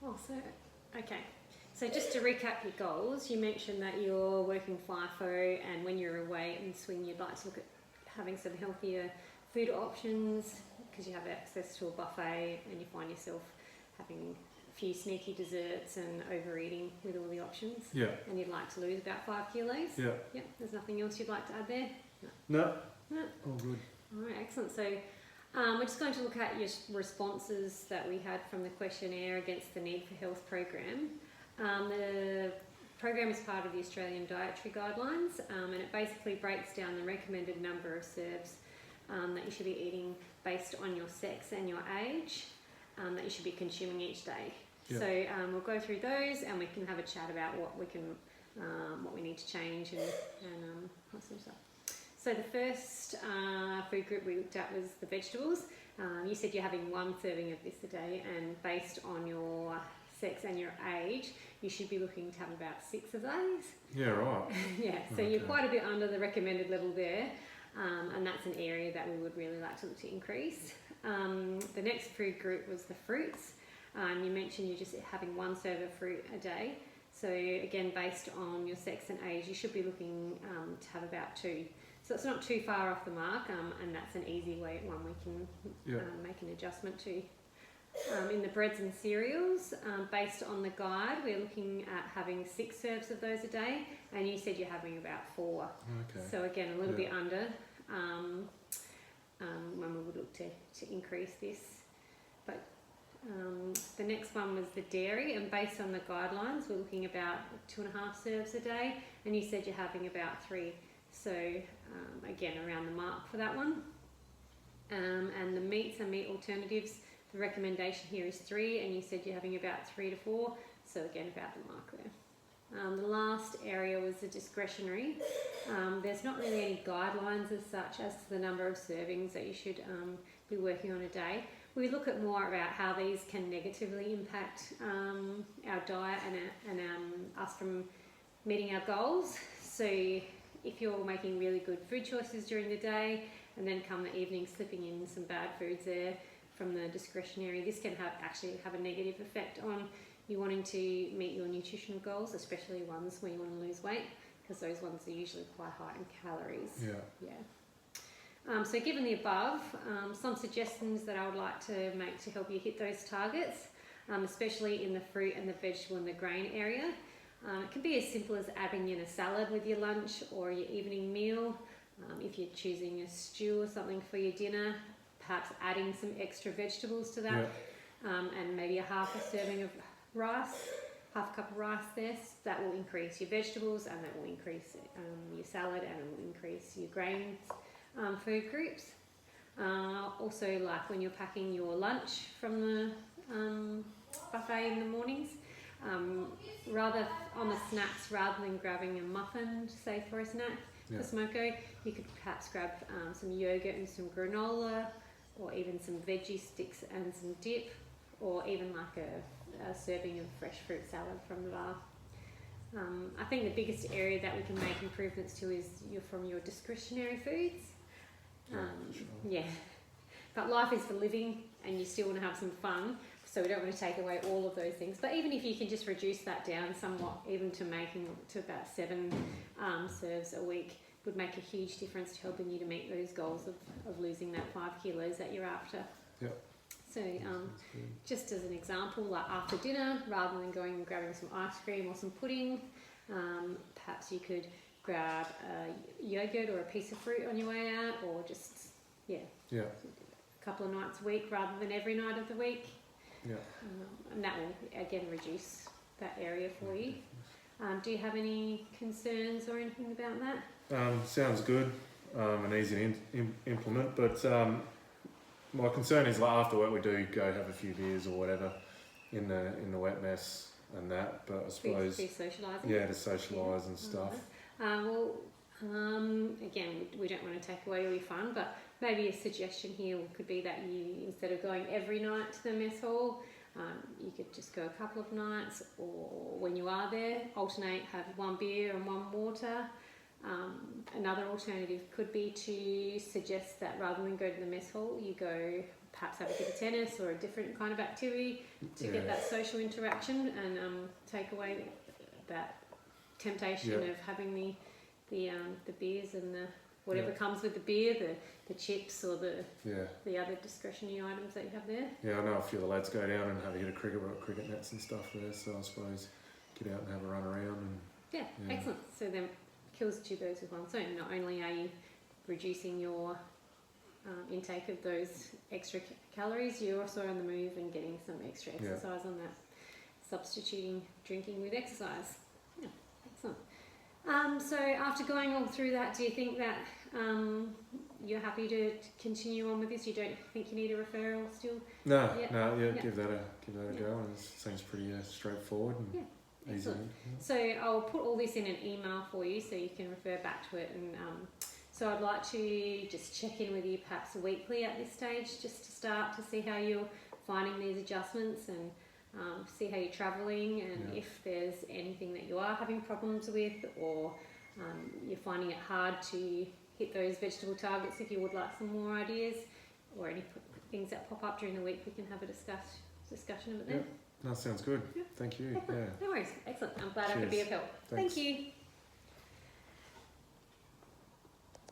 Oh, okay. So just to recap your goals, you mentioned that you're working FIFO, and when you're away in swing, you'd like to look at having some healthier food options because you have access to a buffet and you find yourself having a few sneaky desserts and overeating with all the options. Yeah. And you'd like to lose about 5 kilos. Yeah. Yeah. There's nothing else you'd like to add there? No. No. All good. All right, excellent. So we're just going to look at your responses that we had from the questionnaire against the Need for Health program. The program is part of the Australian Dietary Guidelines, and it basically breaks down the recommended number of serves that you should be eating based on your sex and your age that you should be consuming each day. Yeah. So we'll go through those and we can have a chat about what we need to change and what sort of stuff. So the first food group we looked at was the vegetables. You said you're having 1 serving of this a day, and based on your sex and your age, you should be looking to have about 6 of those. Yeah, right. Yeah, so Okay. you're quite a bit under the recommended level there, and that's an area that we would really like to look to increase. The next food group was the fruits. You mentioned you're just having 1 serve of fruit a day. So again, based on your sex and age, you should be looking to have about 2. So it's not too far off the mark, and that's an easy one we can make an adjustment to. In the breads and cereals, based on the guide, we're looking at having 6 serves of those a day, and you said you're having about 4. Okay. So again, a little bit under when we would look to increase this. But the next one was the dairy, and based on the guidelines, we're looking about 2.5 serves a day, and you said you're having about 3. So again, around the mark for that one. And the meats and meat alternatives, the recommendation here is 3, and you said you're having about 3 to 4, so again about the mark there. The last area was the discretionary. There's not really any guidelines as such as to the number of servings that you should be working on a day. We look at more about how these can negatively impact our diet and us from meeting our goals. So if you're making really good food choices during the day and then come the evening slipping in some bad foods there from the discretionary, this can actually have a negative effect on you wanting to meet your nutritional goals, especially ones where you want to lose weight, because those ones are usually quite high in calories. Yeah. So given the above, some suggestions that I would like to make to help you hit those targets, especially in the fruit and the vegetable and the grain area. It can be as simple as adding in a salad with your lunch or your evening meal. If you're choosing a stew or something for your dinner, perhaps adding some extra vegetables to that, and maybe half a serving of rice, half a cup of rice there. That will increase your vegetables, and that will increase your salad, and it will increase your grains food groups. Also, like when you're packing your lunch from the buffet in the mornings, rather on the snacks, rather than grabbing a muffin, say for a snack for smoko, you could perhaps grab some yogurt and some granola, or even some veggie sticks and some dip, or even like a serving of fresh fruit salad from the bar. I think the biggest area that we can make improvements to is from your discretionary foods. Sure. But life is for living, and you still want to have some fun, so we don't want to take away all of those things. But even if you can just reduce that down somewhat, even to making to about 7 serves a week, would make a huge difference to helping you to meet those goals of losing that 5 kilos that you're after. Yep. So just as an example, like after dinner, rather than going and grabbing some ice cream or some pudding, perhaps you could grab a yogurt or a piece of fruit on your way out, or just a couple of nights a week rather than every night of the week. And that will again reduce that area for you. Do you have any concerns or anything about that? Sounds good and easy to implement, but my concern is like after work we do go have a few beers or whatever in the wet mess and that, but I suppose be socialising. to socialise and stuff. Again, we don't want to take away all your fun, but maybe a suggestion here could be that you, instead of going every night to the mess hall, you could just go a couple of nights, or when you are there, alternate, have 1 beer and 1 water. Another alternative could be to suggest that rather than go to the mess hall, you go perhaps have a bit of tennis or a different kind of activity to get that social interaction and take away that temptation of having the beers and the whatever comes with the beer, the chips or the other discretionary items that you have there. Yeah, I know a few of the lads go down and have a hit of cricket. We've got cricket nets and stuff there, so I suppose get out and have a run around. And excellent. So then kills two birds with one stone. Not only are you reducing your intake of those extra calories, you're also on the move and getting some extra exercise on that, substituting drinking with exercise. Yeah, excellent. So after going all through that, do you think that you're happy to continue on with this? You don't think you need a referral still? No, give that a go. And it seems pretty straightforward and easy. So I'll put all this in an email for you so you can refer back to it. And so I'd like to just check in with you perhaps weekly at this stage, just to start to see how you're finding these adjustments and see how you're travelling, and if there's anything that you are having problems with, or you're finding it hard to hit those vegetable targets. If you would like some more ideas or any things that pop up during the week, we can have a discussion of it then. That sounds good. Thank you. No worries. Excellent. I'm glad I could be of help. Thanks. Thank you.